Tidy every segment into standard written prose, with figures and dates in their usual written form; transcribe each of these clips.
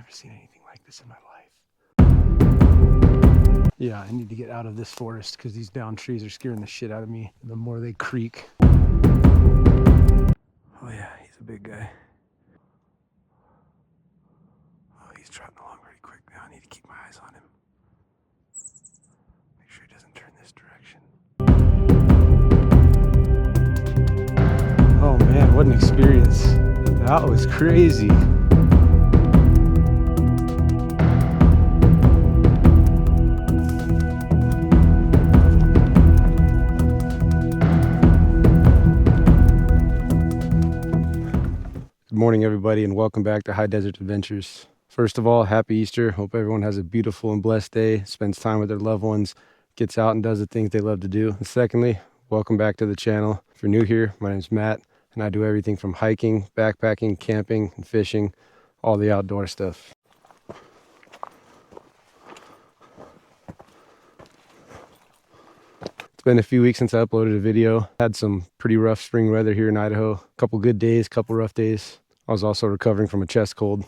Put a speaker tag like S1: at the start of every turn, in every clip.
S1: never seen anything like this in my life. Yeah, I need to get out of this forest because these downed trees are scaring the shit out of me. The more they creak. Oh yeah, he's a big guy. Oh, he's trotting along pretty quick now. I need to keep my eyes on him. Make sure he doesn't turn this direction. Oh man, what an experience. That was crazy. Good morning, everybody, and welcome back to High Desert Adventures. First of all, happy Easter. Hope everyone has a beautiful and blessed day, spends time with their loved ones, gets out and does the things they love to do. And secondly, welcome back to the channel. If you're new here, my name's Matt, and I do everything from hiking, backpacking, camping, and fishing, all the outdoor stuff. It's been a few weeks since I uploaded a video. Had some pretty rough spring weather here in Idaho. A couple good days, couple rough days. I was also recovering from a chest cold,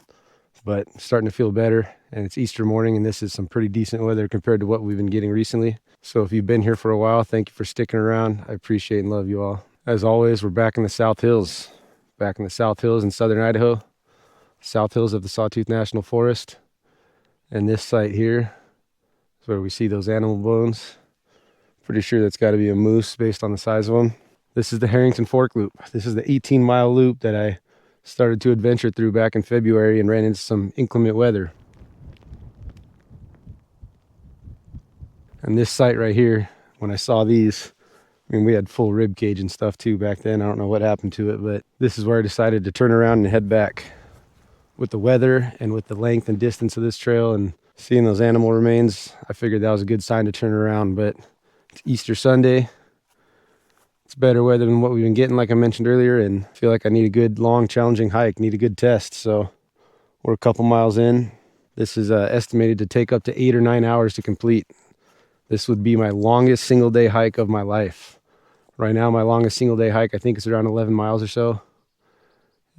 S1: but starting to feel better. And it's Easter morning, and this is some pretty decent weather compared to what we've been getting recently. So if you've been here for a while, thank you for sticking around. I appreciate and love you all. As always, we're back in the South Hills. Back in the South Hills in southern Idaho. South Hills of the Sawtooth National Forest. And this site here is where we see those animal bones. Pretty sure that's got to be a moose based on the size of them. This is the Harrington Fork Loop. This is the 18-mile loop that I started to adventure through back in February and ran into some inclement weather. And this site right here, when I saw these, I mean, we had full rib cage and stuff too back then. I don't know what happened to it, but this is where I decided to turn around and head back. With the weather and with the length and distance of this trail and seeing those animal remains, I figured that was a good sign to turn around. But it's Easter Sunday. It's better weather than what we've been getting, like I mentioned earlier, and I feel like I need a good, long, challenging hike, need a good test. So we're a couple miles in. This is estimated to take up to 8 or 9 hours to complete. This would be my longest single day hike of my life. Right now, my longest single day hike, I think, is around 11 miles or so.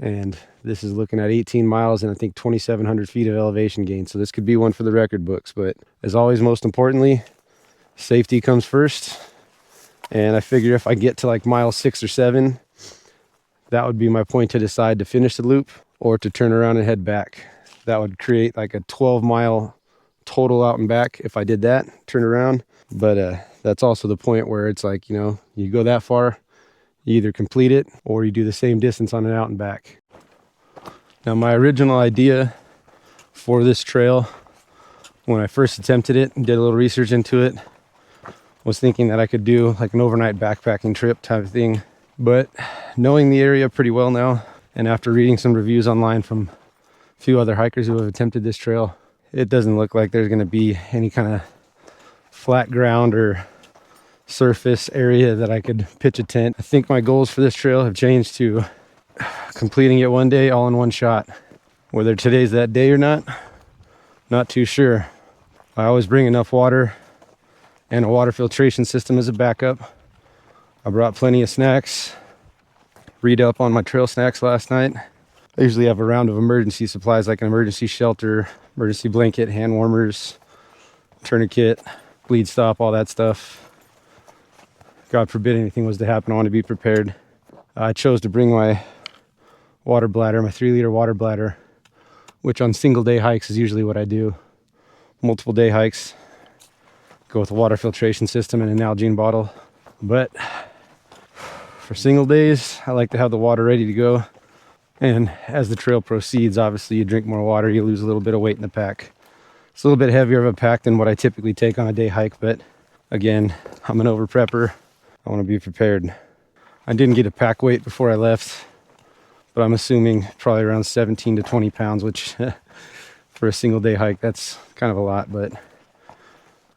S1: And this is looking at 18 miles and I think 2,700 feet of elevation gain. So this could be one for the record books. But as always, most importantly, safety comes first. And I figure if I get to like mile 6 or 7, that would be my point to decide to finish the loop or to turn around and head back. That would create like a 12-mile total out and back if I did that, turn around. But that's also the point where it's like, you know, you go that far, you either complete it or you do the same distance on an out and back. Now, my original idea for this trail, when I first attempted it and did a little research into it, was thinking that I could do like an overnight backpacking trip type of thing. But knowing the area pretty well now, and after reading some reviews online from a few other hikers who have attempted this trail, it doesn't look like there's going to be any kind of flat ground or surface area that I could pitch a tent. I think my goals for this trail have changed to completing it one day, all in one shot. Whether today's that day or not too sure. I always bring enough water and a water filtration system as a backup. I brought plenty of snacks. Read up on my trail snacks last night. I usually have a round of emergency supplies like an emergency shelter, emergency blanket, hand warmers, tourniquet, bleed stop, all that stuff. God forbid anything was to happen, I want to be prepared. I chose to bring my water bladder, my 3-liter water bladder, which on single day hikes is usually what I do. Multiple day hikes, go with a water filtration system and an Nalgene bottle. But for single days, I like to have the water ready to go. And as the trail proceeds, obviously you drink more water, you lose a little bit of weight in the pack. It's a little bit heavier of a pack than what I typically take on a day hike, but again, I'm an over prepper. I want to be prepared. I didn't get a pack weight before I left, but I'm assuming probably around 17 to 20 pounds, which for a single day hike, that's kind of a lot, but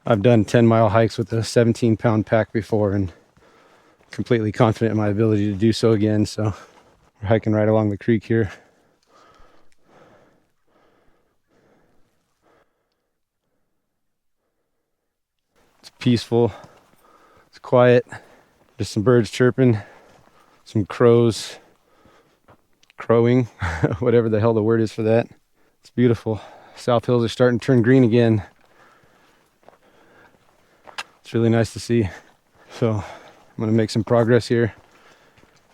S1: I've done 10-mile hikes with a 17-pound pack before and completely confident in my ability to do so again. So we're hiking right along the creek here. It's peaceful, it's quiet, just some birds chirping, some crows crowing, whatever the hell the word is for that. It's beautiful. South hills are starting to turn green again. It's really nice to see. So I'm gonna make some progress here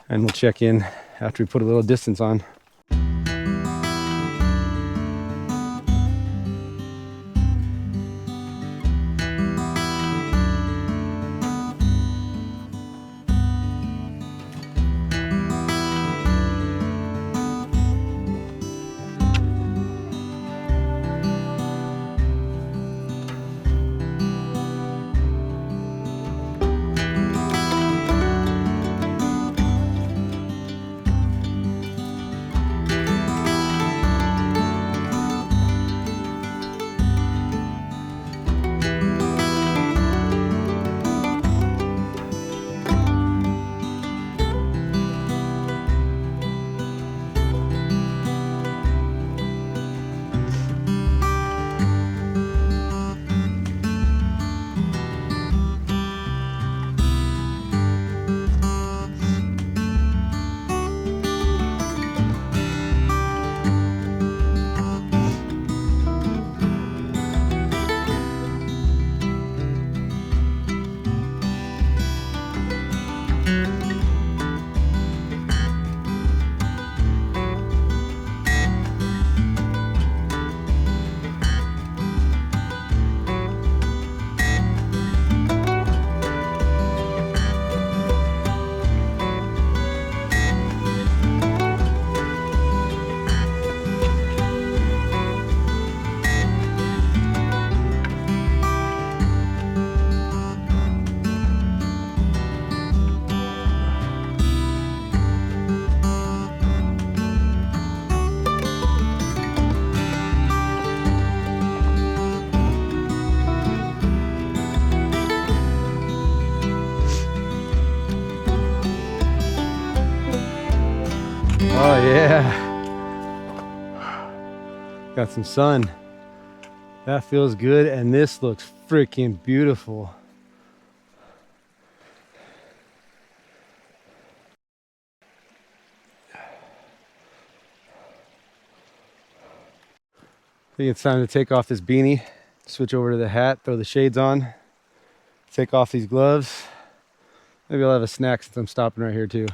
S1: and we'll check in after we put a little distance on. Oh yeah, got some sun. That feels good, and this looks freaking beautiful. I think it's time to take off this beanie, switch over to the hat, throw the shades on, take off these gloves. Maybe I'll have a snack since I'm stopping right here too.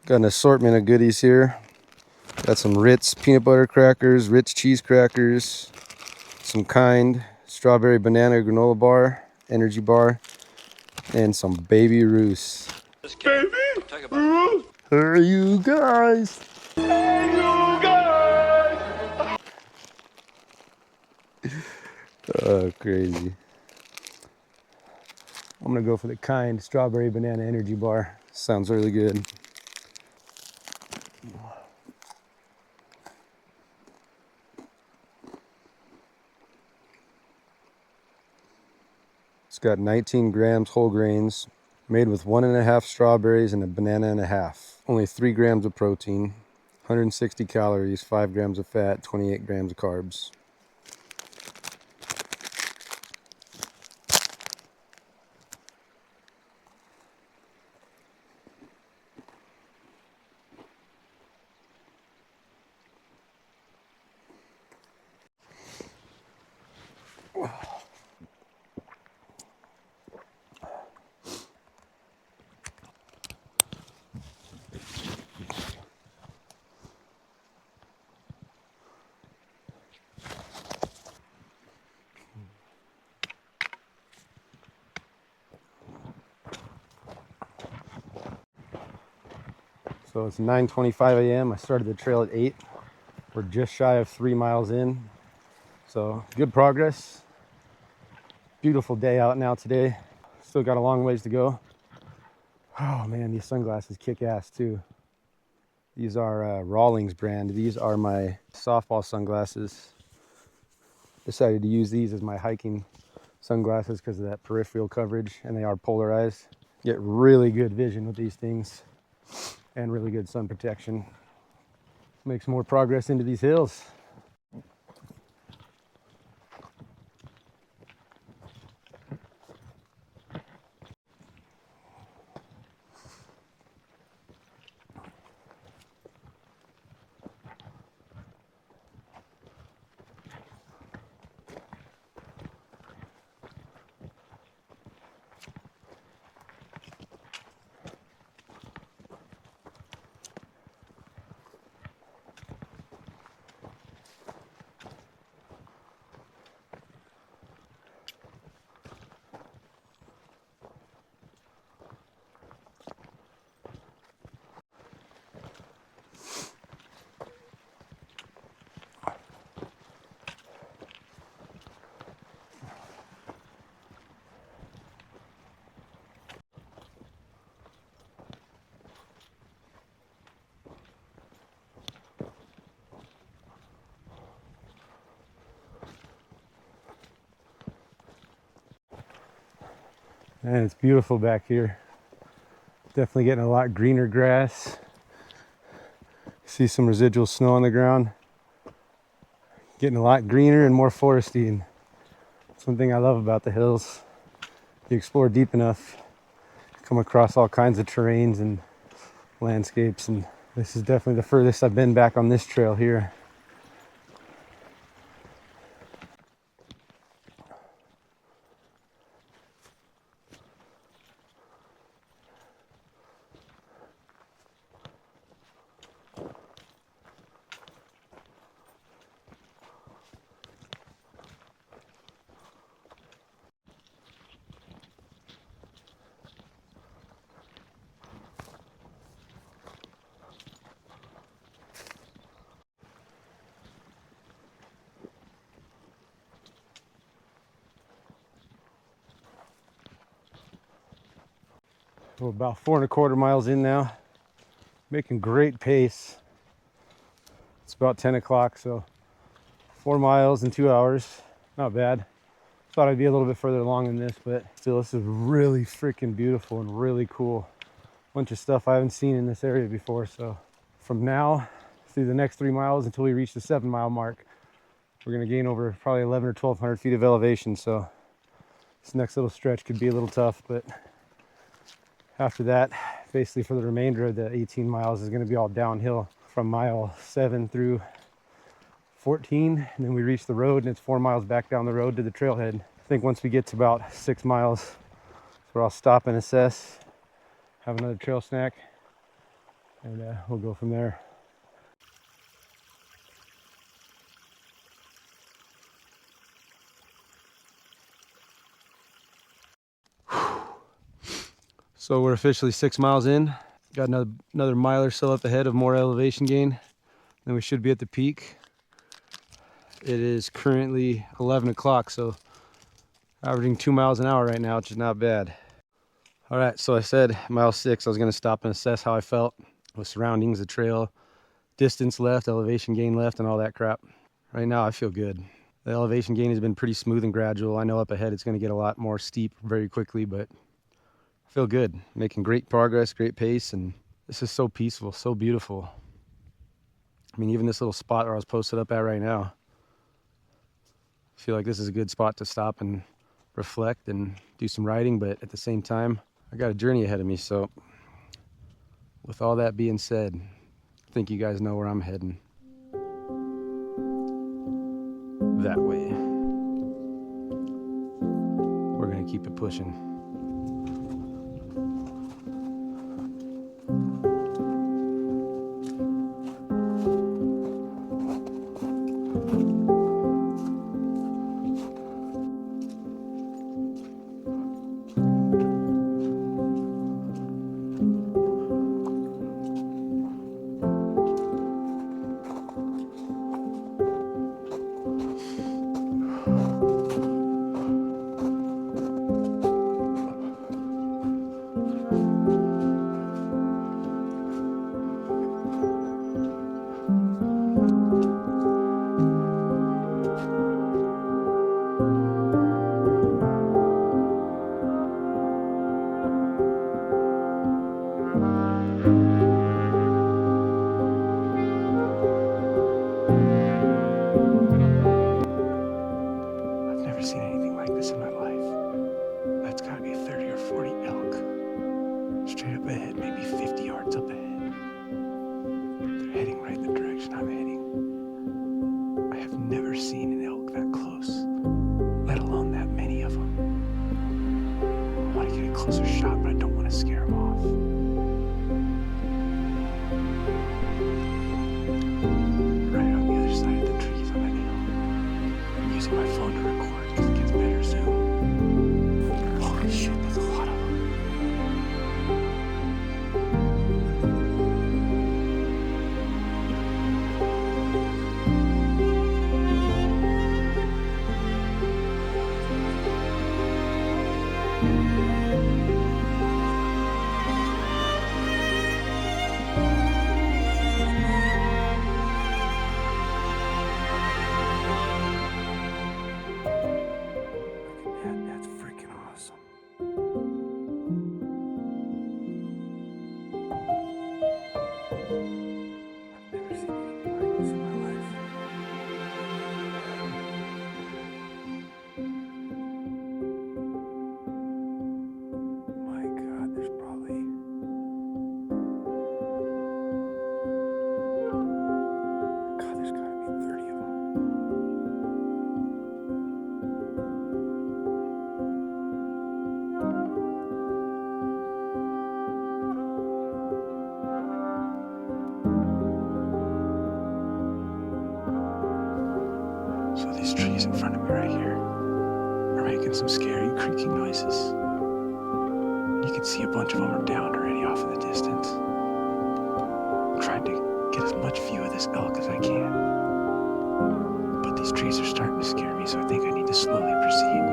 S1: Got an assortment of goodies here. Got some Ritz peanut butter crackers, Ritz cheese crackers, some Kind strawberry banana granola bar, energy bar, and some Baby Ruths.
S2: Baby Ruth!
S1: Hey you guys!
S2: Hey you guys!
S1: Oh, crazy. I'm gonna go for the Kind strawberry banana energy bar. Sounds really good. It's got 19 grams whole grains, made with 1.5 strawberries and a banana and a half. Only 3 grams of protein, 160 calories, 5 grams of fat, 28 grams of carbs. So it's 9:25 a.m. I started the trail at 8. We're just shy of 3 miles in. So good progress. Beautiful day out now today. Still got a long ways to go. Oh man, these sunglasses kick ass too. These are Rawlings brand. These are my softball sunglasses. Decided to use these as my hiking sunglasses because of that peripheral coverage, and they are polarized. Get really good vision with these things and really good sun protection. Make some more progress into these hills. And it's beautiful back here. Definitely getting a lot greener grass. See some residual snow on the ground. Getting a lot greener and more foresty. And something I love about the hills. You explore deep enough, come across all kinds of terrains and landscapes, and this is definitely the furthest I've been back on this trail here. We're about 4¼ miles in now, making great pace. It's about 10 o'clock, so 4 miles in 2 hours, not bad. Thought I'd be a little bit further along than this, but still, this is really freaking beautiful and really cool. Bunch of stuff I haven't seen in this area before. So from now through the next 3 miles until we reach the 7-mile mark, we're gonna gain over probably 11 or 1200 feet of elevation. So this next little stretch could be a little tough, but after that, basically for the remainder of the 18 miles is going to be all downhill from mile 7 through 14, and then we reach the road and it's 4 miles back down the road to the trailhead. I think once we get to about 6 miles, that's where I'll stop and assess, have another trail snack, and we'll go from there. So we're officially 6 miles in. Got another mile or so up ahead of more elevation gain. Then we should be at the peak. It is currently 11 o'clock, so averaging 2 miles an hour right now, which is not bad. All right, so I said mile 6, I was gonna stop and assess how I felt with surroundings, the trail, distance left, elevation gain left, and all that crap. Right now, I feel good. The elevation gain has been pretty smooth and gradual. I know up ahead it's gonna get a lot more steep very quickly, but I feel good. Making great progress, great pace, and this is so peaceful, so beautiful. I mean, even this little spot where I was posted up at right now, I feel like this is a good spot to stop and reflect and do some riding, but at the same time, I got a journey ahead of me. So with all that being said, I think you guys know where I'm heading. That way. We're gonna keep it pushing. maybe 50 yards up ahead. They're heading right in the direction I'm heading. I have never seen an elk that close, let alone that many of them. I want to get a closer shot, but I don't want to scare them off. Right on the other side of the trees on that hill. I'm using my phone to record because it gets better zoom. Holy shit, there's a lot of them. That's freaking awesome. I've never seen anything like this in my life. My God, there's probably... God, there's gotta be 30 of them. So these trees in front of me right here are making some scary creaking noises. You can see a bunch of them are downed already off in the distance. I'm trying to get as much view of this elk as I can. But these trees are starting to scare me, so I think I need to slowly proceed.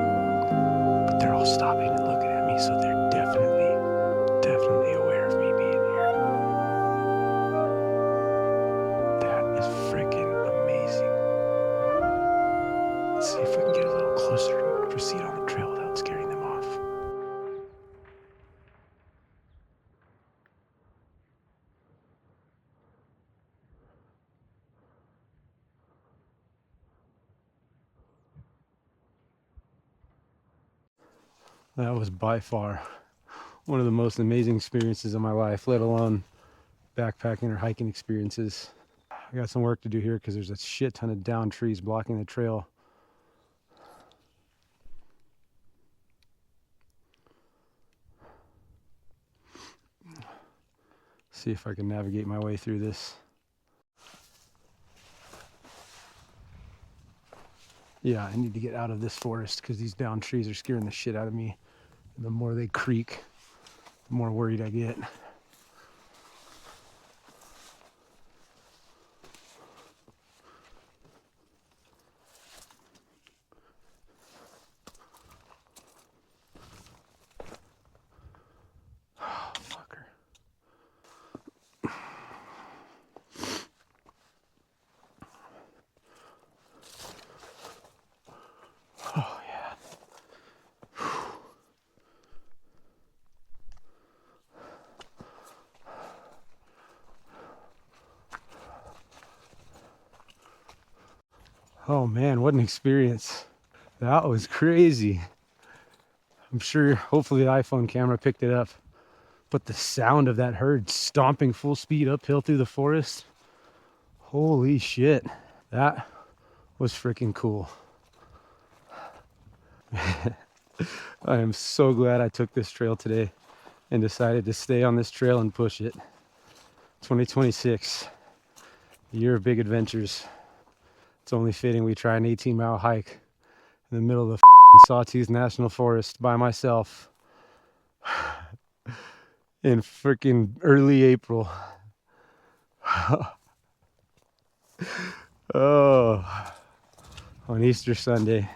S1: But they're all stopping and looking at me, so they're definitely aware of me being here. That is freaking amazing. Let's see if we can get a little closer and proceed on the trail without scaring them off. That was by far one of the most amazing experiences of my life, let alone backpacking or hiking experiences. I got some work to do here because there's a shit ton of down trees blocking the trail. See if I can navigate my way through this. Yeah, I need to get out of this forest because these down trees are scaring the shit out of me. The more they creak, the more worried I get. Oh, fucker. Oh, yeah. Oh man, what an experience. That was crazy. I'm sure, hopefully the iPhone camera picked it up. But the sound of that herd stomping full speed uphill through the forest, holy shit. That was freaking cool. I am so glad I took this trail today and decided to stay on this trail and push it. 2026, year of big adventures. It's only fitting we try an 18-mile hike in the middle of the Sawtooth National Forest by myself in freaking early April. Oh, on Easter Sunday.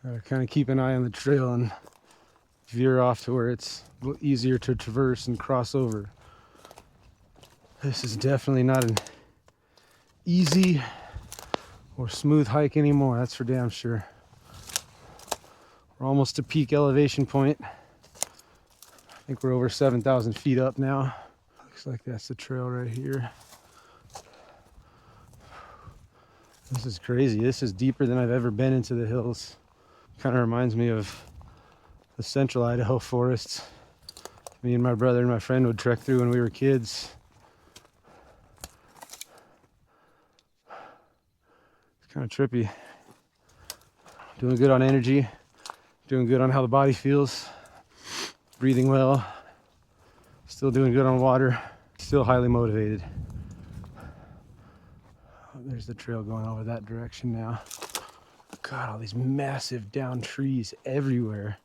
S1: Gotta kind of keep an eye on the trail and veer off to where it's a little easier to traverse and cross over. This is definitely not an easy or smooth hike anymore, that's for damn sure. We're almost to peak elevation point. think we're over 7,000 feet up now. Looks like that's the trail right here. This is crazy. This is deeper than I've ever been into the hills. Kind of reminds me of the central Idaho forests. Me and my brother and my friend would trek through when we were kids. It's kind of trippy. Doing good on energy, doing good on how the body feels, breathing well, still doing good on water, still highly motivated. Oh, there's the trail going over that direction now. God, all these massive down trees everywhere.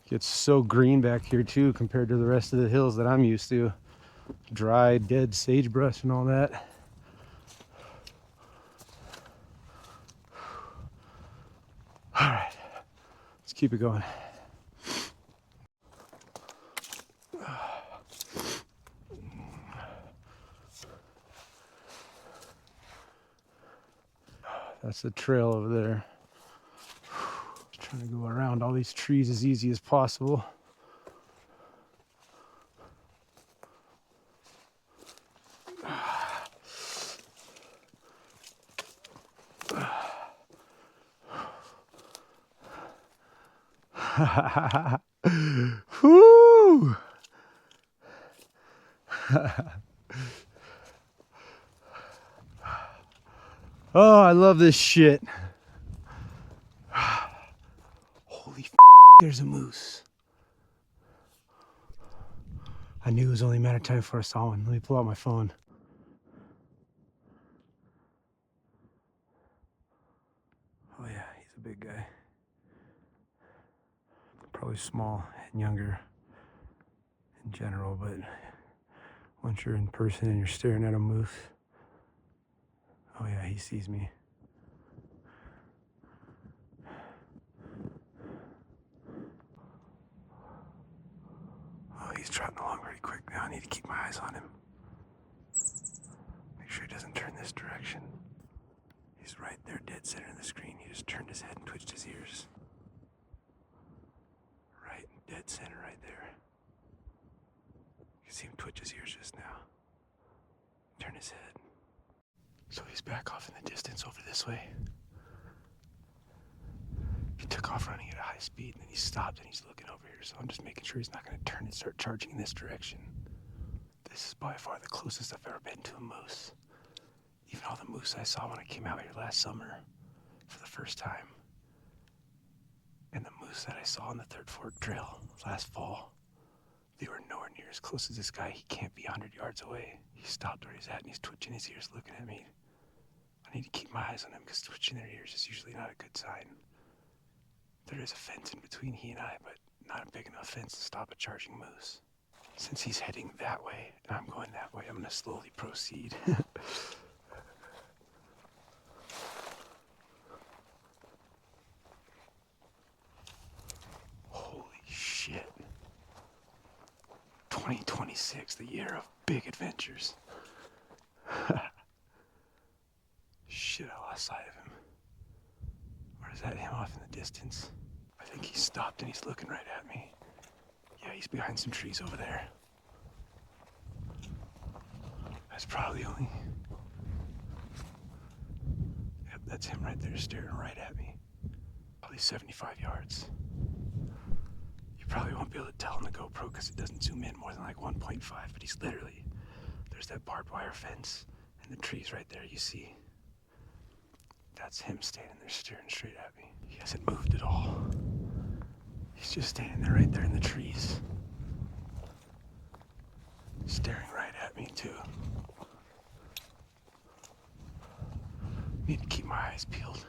S1: It's so green back here too compared to the rest of the hills that I'm used to. Dry, dead sagebrush and all that. All right, let's keep it going. That's the trail over there. Just trying to go around all these trees as easy as possible. Whoo! Oh, I love this shit. Holy f***, there's a moose. I knew it was only a matter of time before I saw one. Let me pull out my phone. Oh yeah, he's a big guy. Probably small and younger in general, but once you're in person and you're staring at a moose, oh yeah, he sees me. Oh, he's trotting along pretty quick now. I need to keep my eyes on him. Make sure he doesn't turn this direction. He's right there, dead center of the screen. He just turned his head and twitched his ears. Right, dead center right there. You can see him twitch his ears just now. Turn his head. So he's back off in the distance over this way. He took off running at a high speed, and then he stopped and he's looking over here. So I'm just making sure he's not going to turn and start charging in this direction. This is by far the closest I've ever been to a moose. Even all the moose I saw when I came out here last summer for the first time. And the moose that I saw on the Third Fork Trail last fall, they were nowhere near as close as this guy. He can't be 100 yards away. He stopped where he's at and he's twitching his ears looking at me. I need to keep my eyes on him because twitching their ears is usually not a good sign. There is a fence in between he and I, but not a big enough fence to stop a charging moose. Since he's heading that way and I'm going that way, I'm going to slowly proceed. Holy shit. 2026, the year of big adventures. Shit, I lost sight of him. Or is that him off in the distance? I think he stopped and he's looking right at me. Yeah, he's behind some trees over there. That's probably only... Yep, that's him right there staring right at me. Probably 75 yards. You probably won't be able to tell on the GoPro because it doesn't zoom in more than like 1.5, but he's literally... There's that barbed wire fence and the trees right there you see. That's him standing there staring straight at me. He hasn't moved at all. He's just standing there right there in the trees. Staring right at me too. Need to keep my eyes peeled.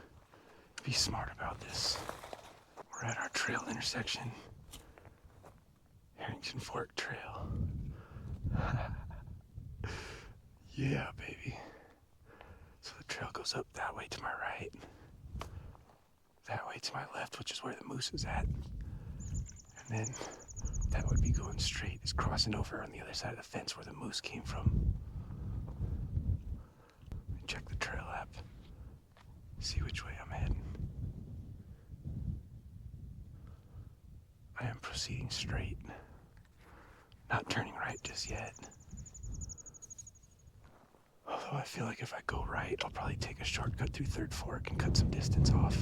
S1: Be smart about this. We're at our trail intersection. Harrington Fork Trail. Yeah, baby. So the trail goes up that way to my right. That way to my left, which is where the moose is at. And then that would be going straight. It's crossing over on the other side of the fence where the moose came from. Check the trail app. See which way I'm heading. proceeding straight. Not turning right just yet. Although I feel like if I go right, I'll probably take a shortcut through Third Fork and cut some distance off.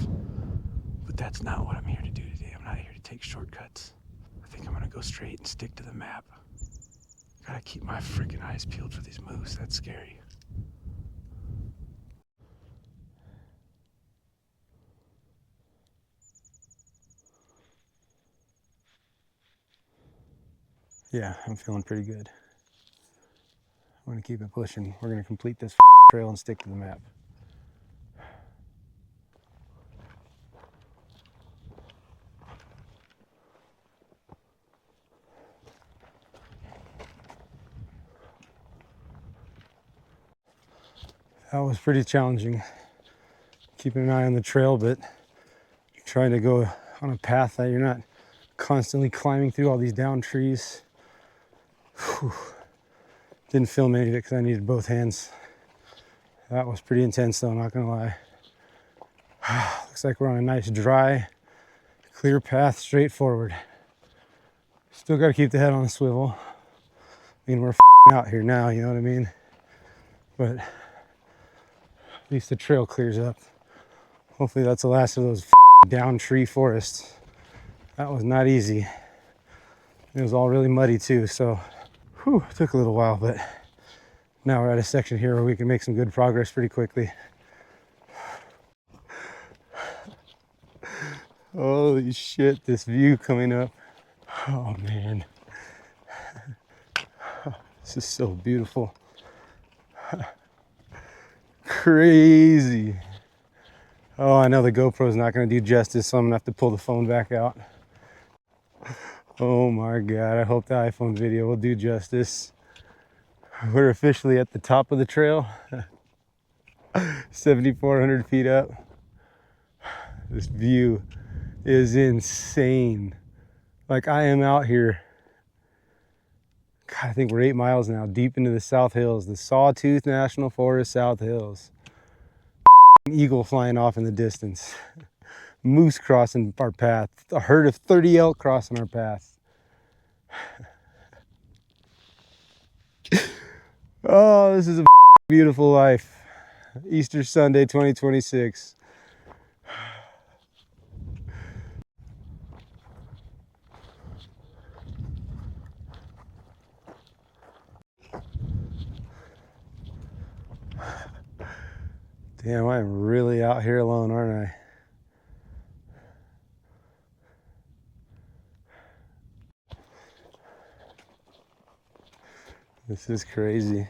S1: But that's not what I'm here to do today. I'm not here to take shortcuts. I think I'm gonna go straight and stick to the map. Gotta keep my freaking eyes peeled for these moose. That's scary. Yeah, I'm feeling pretty good. I'm gonna keep it pushing. We're gonna complete this trail and stick to the map. That was pretty challenging. Keeping an eye on the trail, but trying to go on a path that you're not constantly climbing through all these down trees. Whew. Didn't film any of it because I needed both hands. That was pretty intense though, not gonna lie. Looks like we're on a nice dry, clear path straight forward. Still gotta keep the head on a swivel. I mean, we're out here now, you know what I mean? But at least the trail clears up. Hopefully that's the last of those down tree forests. That was not easy. It was all really muddy too, so whew, it took a little while, but now we're at a section here where we can make some good progress pretty quickly. Holy shit, this view coming up. Oh man. This is so beautiful. Crazy. Oh, I know the GoPro's not gonna do justice, so I'm gonna have to pull the phone back out. Oh my God, I hope the iPhone video will do justice. We're officially at the top of the trail. 7,400 feet up. This view is insane. Like I am out here, God, I think we're 8 miles now, deep into the South Hills, the Sawtooth National Forest South Hills. Eagle flying off in the distance. Moose crossing our path. A herd of 30 elk crossing our path. Oh, this is a beautiful life. Easter Sunday 2026. Damn, I'm really out here alone, aren't I? This is crazy.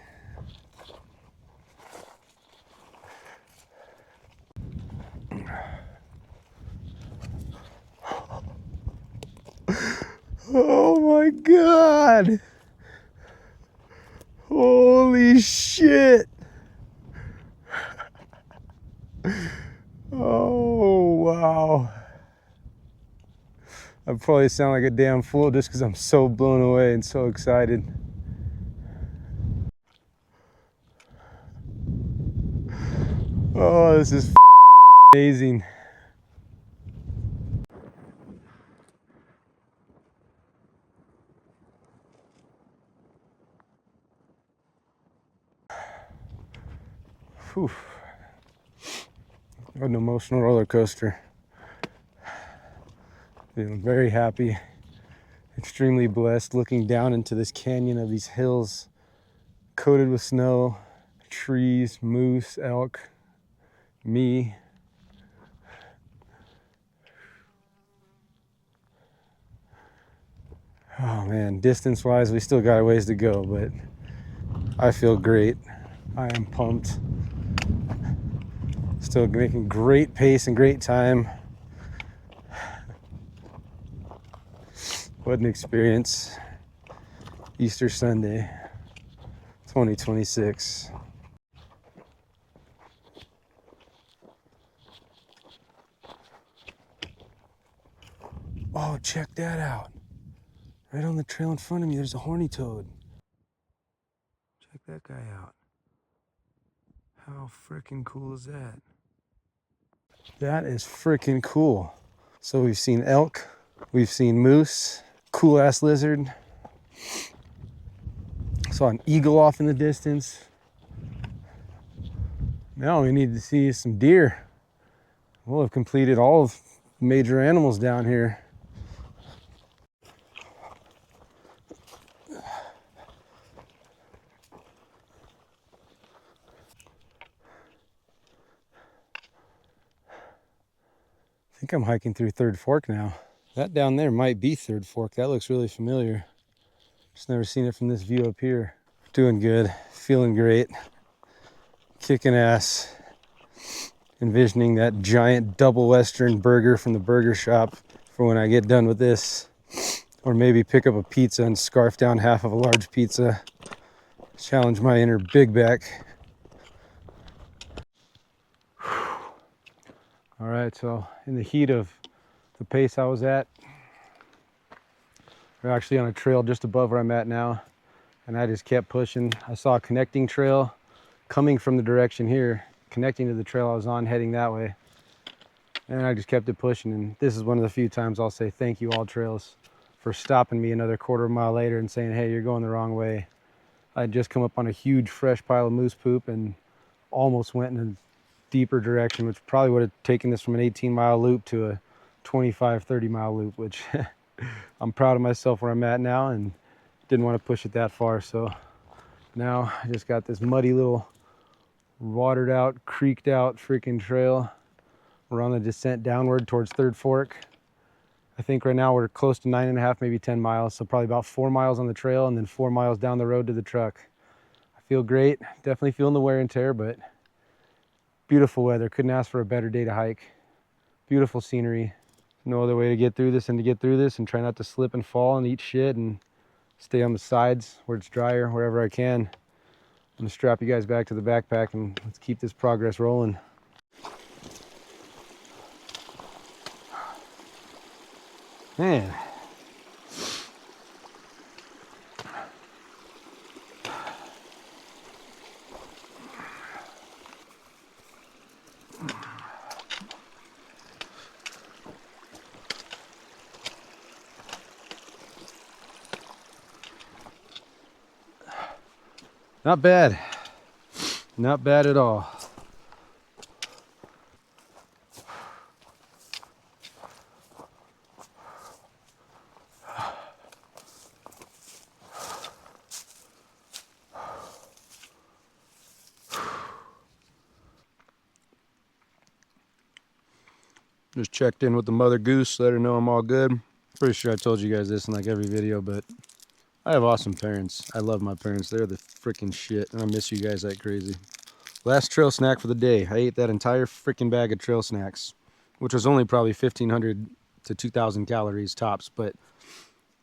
S1: Oh my God. Holy shit. Oh, wow. I probably sound like a damn fool just because I'm so blown away and so excited. Oh, this is amazing. Whew. What an emotional roller coaster. I'm very happy, extremely blessed, looking down into this canyon of these hills coated with snow, trees, moose, elk, me. Oh man, distance wise, we still got a ways to go, but I feel great. I am pumped. Still making great pace and great time. What an experience. Easter Sunday, 2026. Oh, check that out. Right on the trail in front of me, there's a horny toad. Check that guy out. How freaking cool is that? That is freaking cool. So we've seen elk, we've seen moose, Cool ass lizard. Saw an eagle off in the distance. Now we need to see some deer. We'll have completed all of the major animals down here. I think I'm hiking through Third Fork now. That down there might be Third Fork. That looks really familiar. Just never seen it from this view up here. Doing good, feeling great, kicking ass. Envisioning that giant double Western burger from the burger shop for when I get done with this. Or maybe pick up a pizza and scarf down half of a large pizza. Challenge my inner big back. All right, so in the heat of the pace I was at, we're actually on a trail just above where I'm at now, and I just kept pushing. I saw a connecting trail coming from the direction here, connecting to the trail I was on, heading that way, and I just kept it pushing. And this is one of the few times I'll say thank you, All Trails, for stopping me another quarter mile later and saying, hey, you're going the wrong way. I'd just come up on a huge fresh pile of moose poop and almost went in a deeper direction, which probably would have taken this from an 18-mile loop to a 25, 30-mile loop, which I'm proud of myself where I'm at now and didn't want to push it that far. So now I just got this muddy little watered out, creeked out freaking trail. We're on the descent downward towards Third Fork. I think right now we're close to 9.5, maybe 10 miles. So probably about 4 miles on the trail and then 4 miles down the road to the truck. I feel great. Definitely feeling the wear and tear, but beautiful weather. Couldn't ask for a better day to hike. Beautiful scenery. No other way to get through this and to get through this and try not to slip and fall and eat shit and stay on the sides where it's drier, wherever I can. I'm gonna strap you guys back to the backpack and let's keep this progress rolling. Man. Not bad. Not bad at all. Just checked in with the mother goose, let her know I'm all good. Pretty sure I told you guys this in like every video, but I have awesome parents. I love my parents. They're the freaking shit, and I miss you guys like crazy. Last trail snack for the day. I ate that entire freaking bag of trail snacks, which was only probably 1,500 to 2,000 calories tops, but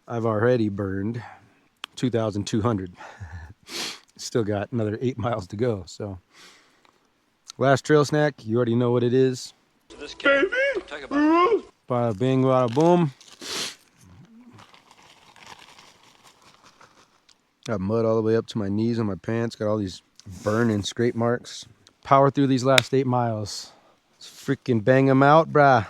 S1: I've already burned 2,200. Still got another 8 miles to go, so. Last trail snack, you already know what it is.
S2: Baby.
S1: Bada bing, bada boom. Got mud all the way up to my knees on my pants. Got all these burn and scrape marks. Power through these last 8 miles. Let's freaking bang them out, brah.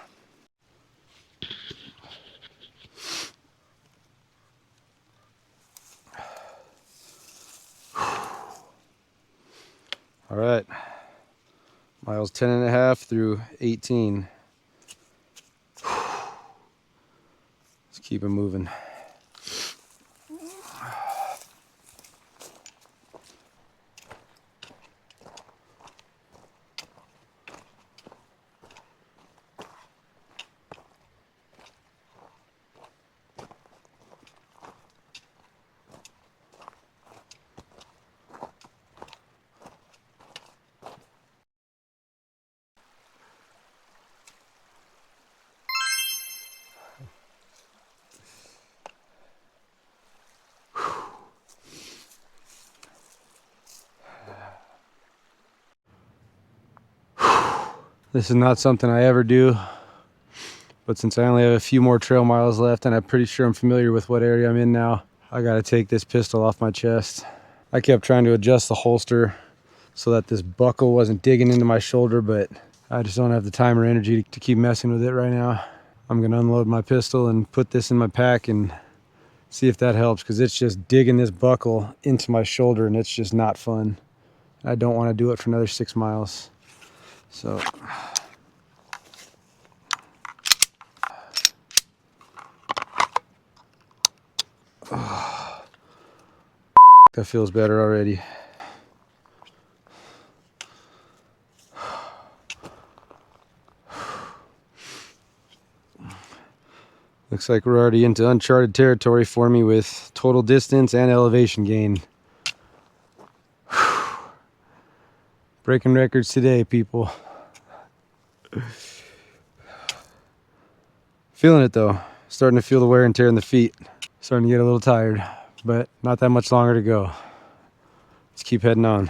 S1: All right. Miles 10.5 through 18. Let's keep it moving. This is not something I ever do, but since I only have a few more trail miles left and I'm pretty sure I'm familiar with what area I'm in now, I gotta take this pistol off my chest. I kept trying to adjust the holster so that this buckle wasn't digging into my shoulder, but I just don't have the time or energy to keep messing with it right now. I'm gonna unload my pistol and put this in my pack and See if that helps, because it's just digging this buckle into my shoulder and it's just not fun. I don't want to do it for another 6 miles. So that feels better already. Looks like we're already into uncharted territory for me with total distance and elevation gain. Breaking records today, people. Feeling it though. Starting to feel the wear and tear in the feet. Starting to get a little tired, but not that much longer to go. Let's keep heading on.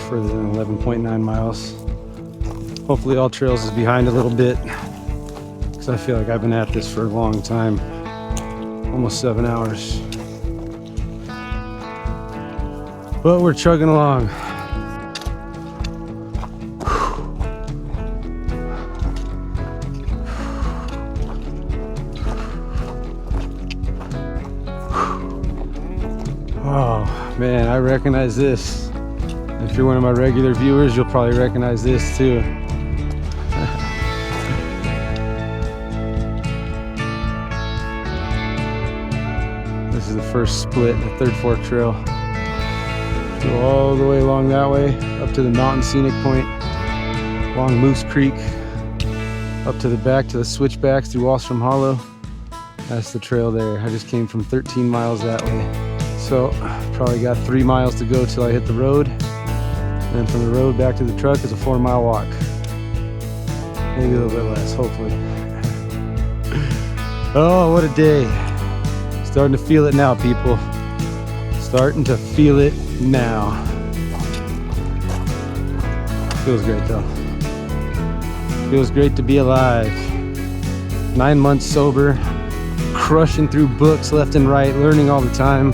S1: Further than 11.9 miles. Hopefully All Trails is behind a little bit, because I feel like I've been at this for a long time, almost 7 hours. But we're chugging along. Oh man, I recognize this. If you're one of my regular viewers, you'll probably recognize this too. This is the first split in the Third Fork Trail. Go all the way along that way, up to the mountain scenic point, along Moose Creek, up to the back to the switchbacks through Wallstrom Hollow. That's the trail there. I just came from 13 miles that way. So probably got 3 miles to go till I hit the road. And from the road back to the truck is a 4-mile walk. Maybe a little bit less, hopefully. Oh, what a day. Starting to feel it now, people. Starting to feel it now. Feels great though. Feels great to be alive. 9 months sober, crushing through books left and right, learning all the time.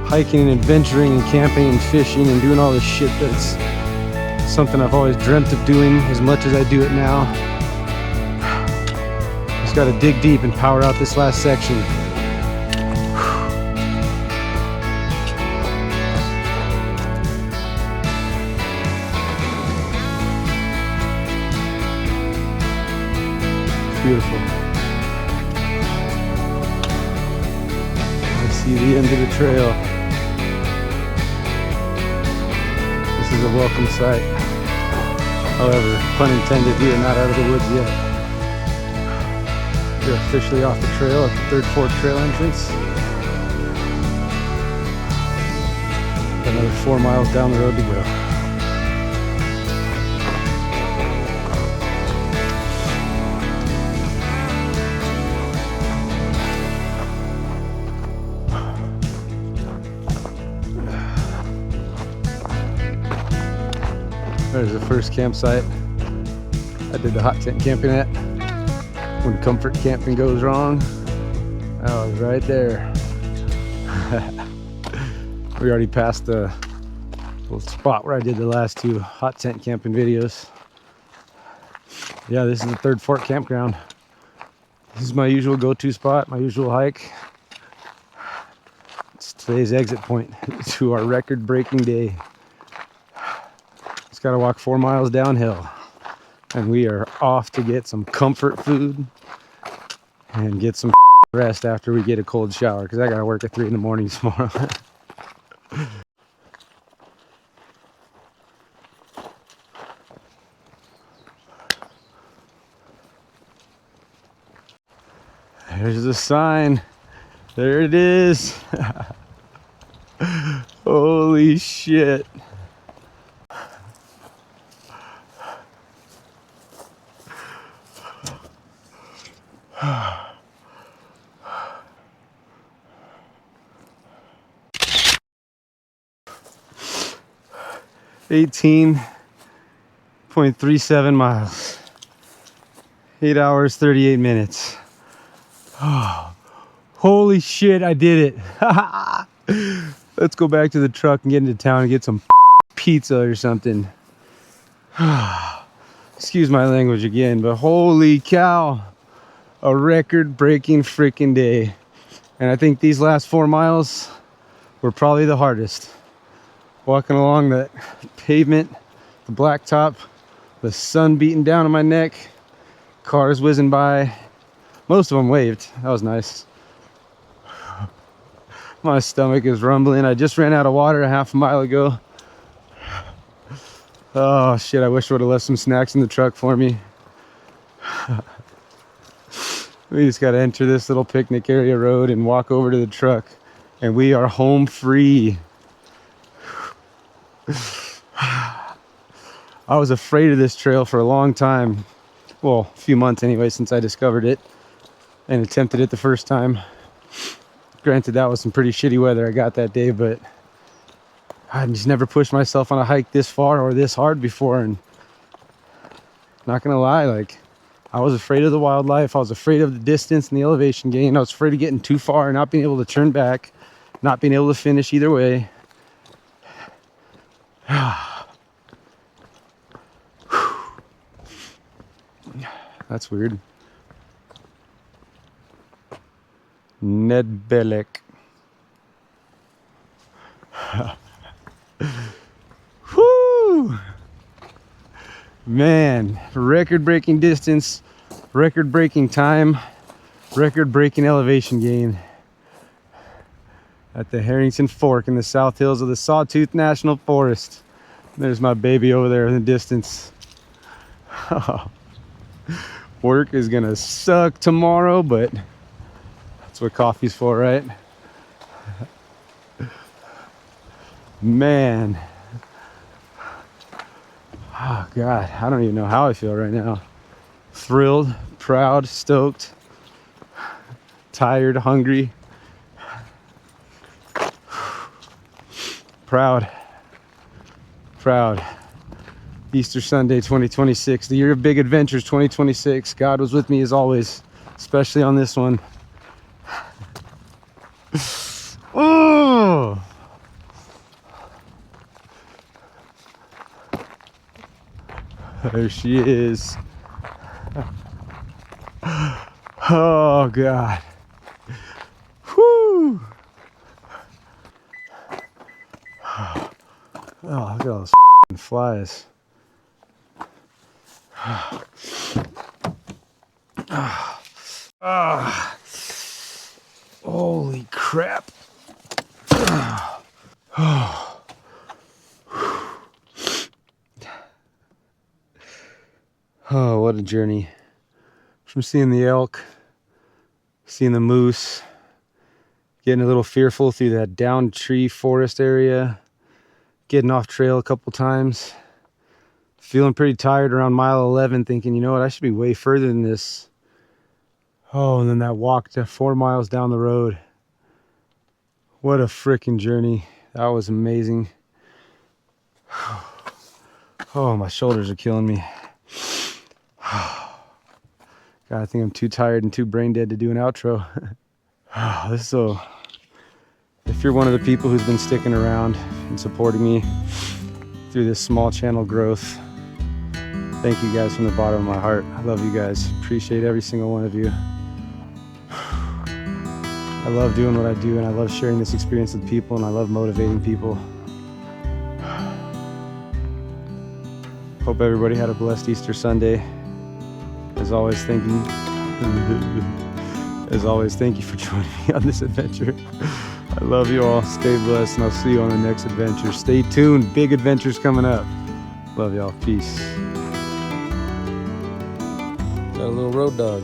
S1: Hiking and adventuring and camping and fishing and doing all this shit that's something I've always dreamt of doing as much as I do it now. Just gotta dig deep and power out this last section. It's beautiful. I see the end of the trail. This is a welcome sight. However, pun intended, we are not out of the woods yet. We're officially off the trail at the Third Fork Trail entrance. Got another 4 miles down the road to go. There's the first campsite I did the hot tent camping at. When comfort camping goes wrong, I was right there. We already passed the little spot where I did the last 2 hot tent camping videos. Yeah, this is the Third Fork campground. This is my usual go-to spot, my usual hike. It's today's exit point to our record-breaking day. Just gotta walk 4 miles downhill, and we are off to get some comfort food and get some rest after we get a cold shower, because I gotta work at 3 in the morning tomorrow. There's the sign. There it is. Holy shit. .37 miles. 8 hours, 38 minutes. Oh, holy shit, I did it. Let's go back to the truck and get into town and get some pizza or something. Excuse my language again, but holy cow. A record-breaking freaking day. And I think these last 4 miles were probably the hardest. Walking along that pavement, the blacktop, the sun beating down on my neck, cars whizzing by. Most of them waved. That was nice. My stomach is rumbling. I just ran out of water a half a mile ago. Oh shit, I wish I would have left some snacks in the truck for me. We just got to enter this little picnic area road and walk over to the truck, and we are home free. I was afraid of this trail for a long time. Well, a few months anyway, since I discovered it and attempted it the first time. Granted, that was some pretty shitty weather I got that day, but I just never pushed myself on a hike this far or this hard before. And not gonna lie, like, I was afraid of the wildlife. I was afraid of the distance and the elevation gain. I was afraid of getting too far and not being able to turn back, not being able to finish either way. That's weird. Ned Bellick. Whoo! Man, record-breaking distance, record-breaking time, record-breaking elevation gain at the Harrington Fork in the South Hills of the Sawtooth National Forest. There's my baby over there in the distance. Work is gonna suck tomorrow, but that's what coffee's for, right? Man. Oh God, I don't even know how I feel right now. Thrilled, proud, stoked, tired, hungry. Proud. Easter Sunday 2026, the year of big adventures 2026. God was with me as always, especially on this one. Oh! There she is. Oh God. Whew. Oh, look at all those flies. Holy crap. Oh, what a journey. From seeing the elk, seeing the moose, getting a little fearful through that down tree forest area, getting off trail a couple times, feeling pretty tired around mile 11, thinking, you know what, I should be way further than this. Oh, and then that walk to 4 miles down the road. What a freaking journey. That was amazing. Oh, my shoulders are killing me. God, I think I'm too tired and too brain dead to do an outro. So, if you're one of the people who's been sticking around and supporting me through this small channel growth, thank you guys from the bottom of my heart. I love you guys. Appreciate every single one of you. I love doing what I do, and I love sharing this experience with people, and I love motivating people. Hope everybody had a blessed Easter Sunday. As always, thank you for joining me on this adventure. I love you all. Stay blessed, and I'll see you on the next adventure. Stay tuned. Big adventures coming up. Love y'all. Peace. Got a little road dog.